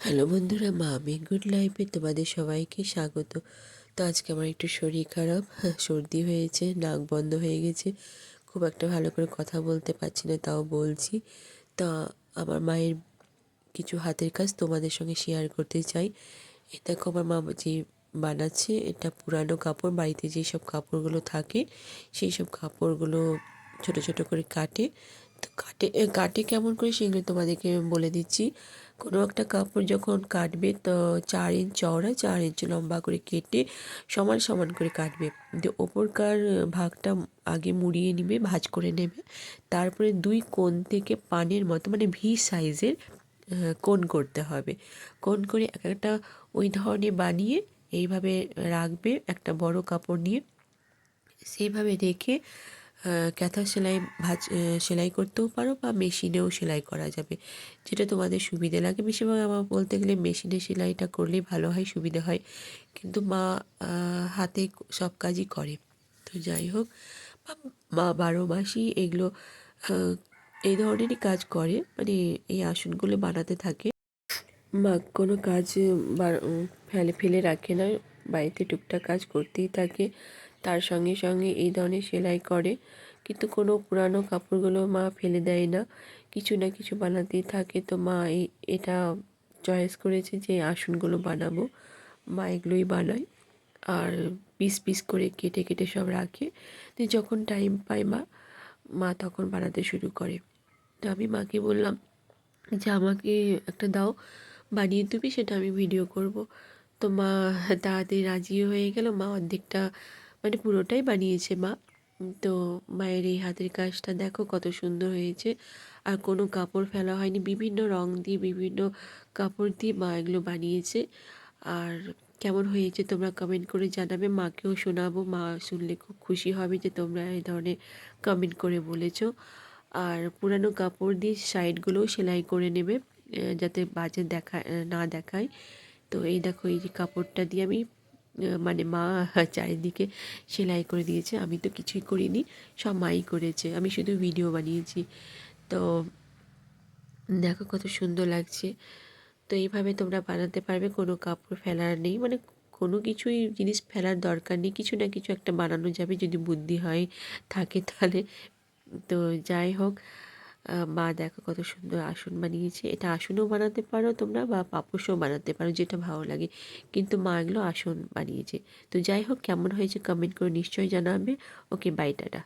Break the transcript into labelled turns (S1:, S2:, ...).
S1: Hello বন্ধুরা, মামি good লাইফে তোমাদের সবাইকে স্বাগত। তো আজকে আমার একটু শরীর খারাপ, সর্দি হয়েছে, নাক বন্ধ হয়ে গেছে, খুব একটা ভালো করে কথা বলতে পারছি না, তাও বলছি। তা আমার মায়ের কিছু হাতের কাজ তোমাদের সঙ্গে শেয়ার করতে চাই। এ দেখো আমার মা যে বানাচ্ছে, এটা পুরানো কাপড়, বাড়িতে যেসব কাপড়গুলো থাকে সেই সব কাপড়গুলো ছোট ছোট করে কাটে। তো কাটে কেমন করে সেগুলো তোমাদেরকে বলে দিচ্ছি। কোনো একটা কাপড় যখন কাটবে তো 4 ইঞ্চ চওড়া 4 ইঞ্চ লম্বা করে কেটে সমান সমান করে কাটবে। দিয়ে ওপরকার ভাগটা আগে মুড়িয়ে নিবে, ভাঁজ করে নেবে। তারপরে 2 কোণ থেকে পানের মতো মানে ভি সাইজের কোণ করতে হবে। কোণ করে এক একটা ওই ধরনের বানিয়ে এইভাবে রাখবে একটা বড় কাপড় নিয়ে। সেইভাবে রেখে কাঁথা সেলাই করতেও পারো বা মেশিনেও সেলাই করা যাবে, যেটা তোমাদের সুবিধে লাগে। বেশিরভাগ আমার বলতে গেলে মেশিনে সেলাইটা করলেই ভালো হয়, সুবিধে হয়, কিন্তু মা হাতে সব কাজই করে। তো যাই হোক, মা 12 মাসই এগুলো আহ, এই ধরনেরই কাজ করে, মানে এই আসনগুলো বানাতে থাকে। মা কোনো কাজ ফেলে ফেলে রাখে না, বাড়িতে টুকটাক কাজ করতেই থাকে, তার সঙ্গে সঙ্গে এই ধরনের সেলাই করে। কিন্তু কোনো পুরানো কাপড়গুলো মা ফেলে দেয় না, কিছু না কিছু বানাতেই থাকে। তো মা এটা চয়েস করেছে যে আসনগুলো বানাবো। মা এগুলোই বানায়, আর পিস পিস করে কেটে কেটে সব রাখে। তো যখন টাইম পায় মা মা তখন বানাতে শুরু করে। তো আমি মাকে বললাম যে আমাকে একটা দাও, বানিয়ে দিবি, সেটা আমি ভিডিও করব। তো মা তাড়াতাড়ি রাজিও হয়ে গেল। মা অর্ধেকটা মানে পুরোটাই বানিয়েছে মা। তো মায়ের এই হাতের কাজটা দেখো কত সুন্দর হয়েছে, আর কোনো কাপড় ফেলা হয়নি, বিভিন্ন রং দিয়ে বিভিন্ন কাপড় দিয়ে মা এগুলো বানিয়েছে। আর কেমন হয়েছে তোমরা কমেন্ট করে জানাবে, মাকেও শোনাবো, মা শুনলে খুব খুশি হবে যে তোমরা এই ধরনের কমেন্ট করে বলেছো। আর পুরানো কাপড় দিয়ে সাইডগুলোও সেলাই করে নেবে, যাতে বাজে না দেখায়। তো এই দেখো, এই যে কাপড়টা দিয়ে আমি মানে মা চারিদিকে সেলাই করে দিয়েছে, আমি তো কিছুই করিনি, সব মাই করেছে, আমি শুধু ভিডিও বানিয়েছি। তো দেখো কত সুন্দর লাগছে। তো এইভাবে তোমরা বানাতে পারবে, কোনো কাপড় ফেলার নেই, মানে কোনো কিছুই জিনিস ফেলার দরকার নেই, কিছু না কিছু একটা বানানো যাবে যদি বুদ্ধি হয় থাকে তাহলে। তো যাই হোক, মা দেখো কত সুন্দর আসন বানিয়েছে। এটা আসনও বানাতে পারো তোমরা বা পাপোশও বানাতে পারো, যেটা ভালো লাগে, কিন্তু মা এগুলো আসন বানিয়েছে। তো যাই হোক, কেমন হয়েছে কমেন্ট করে নিশ্চয়ই জানাবে। ওকে, বাই, টাটা।